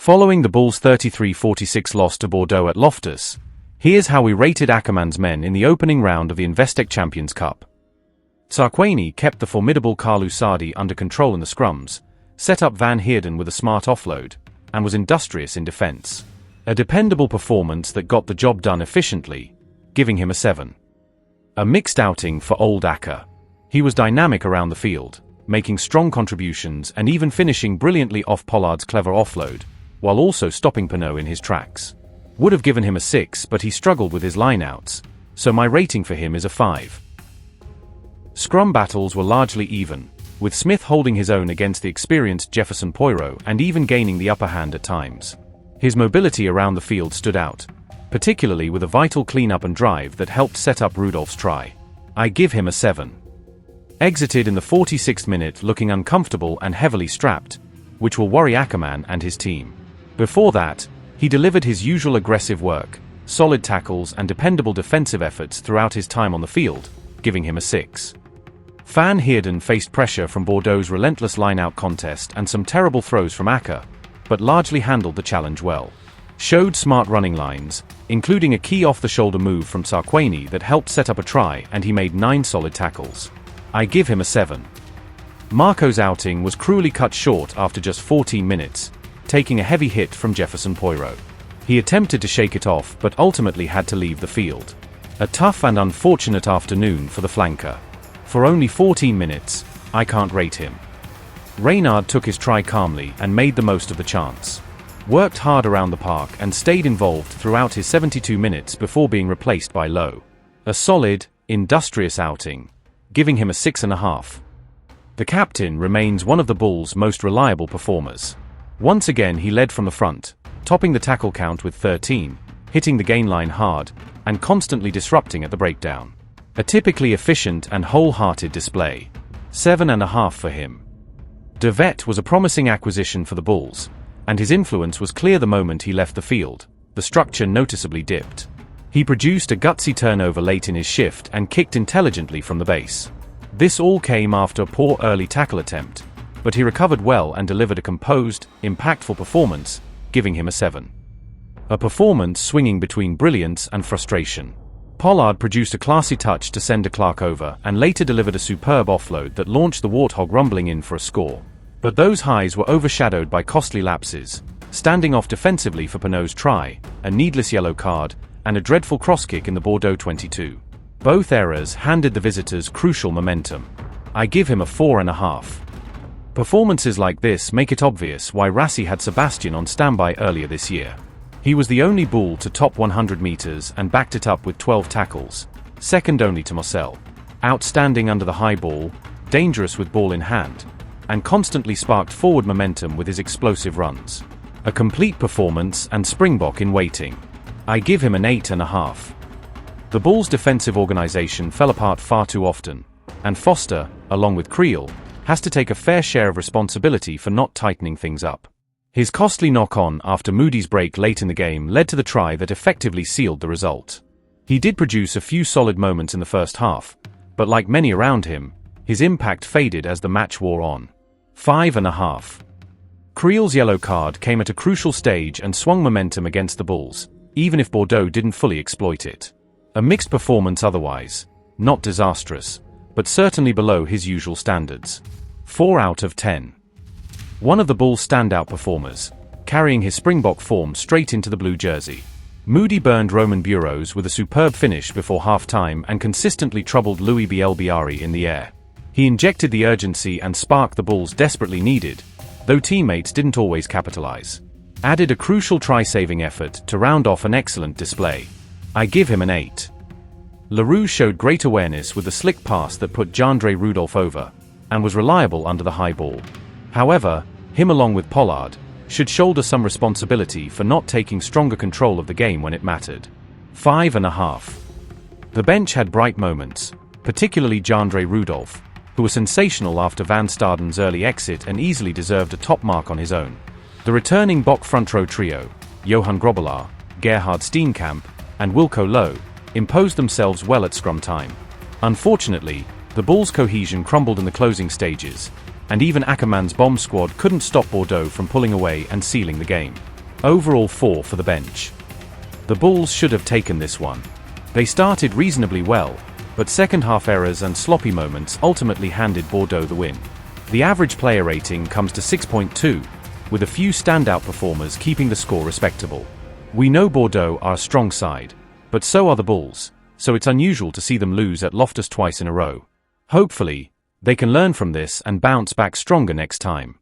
Following the Bulls' 33-46 loss to Bordeaux at Loftus, here's how we rated Ackermann's men in the opening round of the Investec Champions Cup. Tsarqueni kept the formidable Carlu Sardi under control in the scrums, set up Van Heerden with a smart offload, and was industrious in defense. A dependable performance that got the job done efficiently, giving him a 7. A mixed outing for old Acker. He was dynamic around the field, making strong contributions and even finishing brilliantly off Pollard's clever offload, while also stopping Penaud in his tracks. Would have given him a 6, but he struggled with his lineouts, so my rating for him is a 5. Scrum battles were largely even, with Smith holding his own against the experienced Jefferson Poirot and even gaining the upper hand at times. His mobility around the field stood out, particularly with a vital clean-up and drive that helped set up Rudolph's try. I give him a 7. Exited in the 46th minute looking uncomfortable and heavily strapped, which will worry Ackermann and his team. Before that, he delivered his usual aggressive work, solid tackles and dependable defensive efforts throughout his time on the field, giving him a 6. Van Heerden faced pressure from Bordeaux's relentless line-out contest and some terrible throws from Acker, but largely handled the challenge well. Showed smart running lines, including a key off-the-shoulder move from Tsarqueni that helped set up a try, and he made 9 solid tackles. I give him a 7. Marco's outing was cruelly cut short after just 14 minutes, taking a heavy hit from Jefferson Poirot. He attempted to shake it off but ultimately had to leave the field. A tough and unfortunate afternoon for the flanker. For only 14 minutes, I can't rate him. Reynard took his try calmly and made the most of the chance. Worked hard around the park and stayed involved throughout his 72 minutes before being replaced by Lowe. A solid, industrious outing, giving him a 6.5. The captain remains one of the Bulls' most reliable performers. Once again he led from the front, topping the tackle count with 13, hitting the gain line hard, and constantly disrupting at the breakdown. A typically efficient and wholehearted display. 7.5 for him. De Vet was a promising acquisition for the Bulls, and his influence was clear the moment he left the field. The structure noticeably dipped. He produced a gutsy turnover late in his shift and kicked intelligently from the base. This all came after a poor early tackle attempt, but he recovered well and delivered a composed, impactful performance, giving him a 7. A performance swinging between brilliance and frustration. Pollard produced a classy touch to send de Klerk over and later delivered a superb offload that launched the Warthog rumbling in for a score. But those highs were overshadowed by costly lapses, standing off defensively for Penaud's try, a needless yellow card, and a dreadful cross-kick in the Bordeaux 22. Both errors handed the visitors crucial momentum. I give him a 4.5. Performances like this make it obvious why Rassi had Sebastian on standby earlier this year. He was the only Bull to top 100 meters and backed it up with 12 tackles, second only to Marcel. Outstanding under the high ball, dangerous with ball in hand, and constantly sparked forward momentum with his explosive runs. A complete performance and Springbok in waiting. I give him an 8.5. The Bulls' defensive organization fell apart far too often, and Foster, along with Creel, has to take a fair share of responsibility for not tightening things up. His costly knock-on after Moody's break late in the game led to the try that effectively sealed the result. He did produce a few solid moments in the first half, but like many around him, his impact faded as the match wore on. 5.5. Creel's yellow card came at a crucial stage and swung momentum against the Bulls, even if Bordeaux didn't fully exploit it. A mixed performance otherwise, not disastrous, but certainly below his usual standards. 4 out of 10. One of the Bulls' standout performers, carrying his Springbok form straight into the blue jersey. Moody burned Roman Burrows with a superb finish before half-time and consistently troubled Louis Bielbiari in the air. He injected the urgency and spark the Bulls desperately needed, though teammates didn't always capitalize. Added a crucial try-saving effort to round off an excellent display. I give him an 8. Leroux showed great awareness with a slick pass that put Jandre Rudolph over, and was reliable under the high ball. However, him along with Pollard should shoulder some responsibility for not taking stronger control of the game when it mattered. 5.5. The bench had bright moments, particularly Jandre Rudolph, who was sensational after Van Staden's early exit and easily deserved a top mark on his own. The returning Bok front row trio, Johan Grobbelaar, Gerhard Steenkamp, and Wilco Lowe, imposed themselves well at scrum time. Unfortunately, the Bulls' cohesion crumbled in the closing stages, and even Ackermann's bomb squad couldn't stop Bordeaux from pulling away and sealing the game. Overall 4 for the bench. The Bulls should have taken this one. They started reasonably well, but second-half errors and sloppy moments ultimately handed Bordeaux the win. The average player rating comes to 6.2, with a few standout performers keeping the score respectable. We know Bordeaux are a strong side, but so are the Bulls, so it's unusual to see them lose at Loftus twice in a row. Hopefully, they can learn from this and bounce back stronger next time.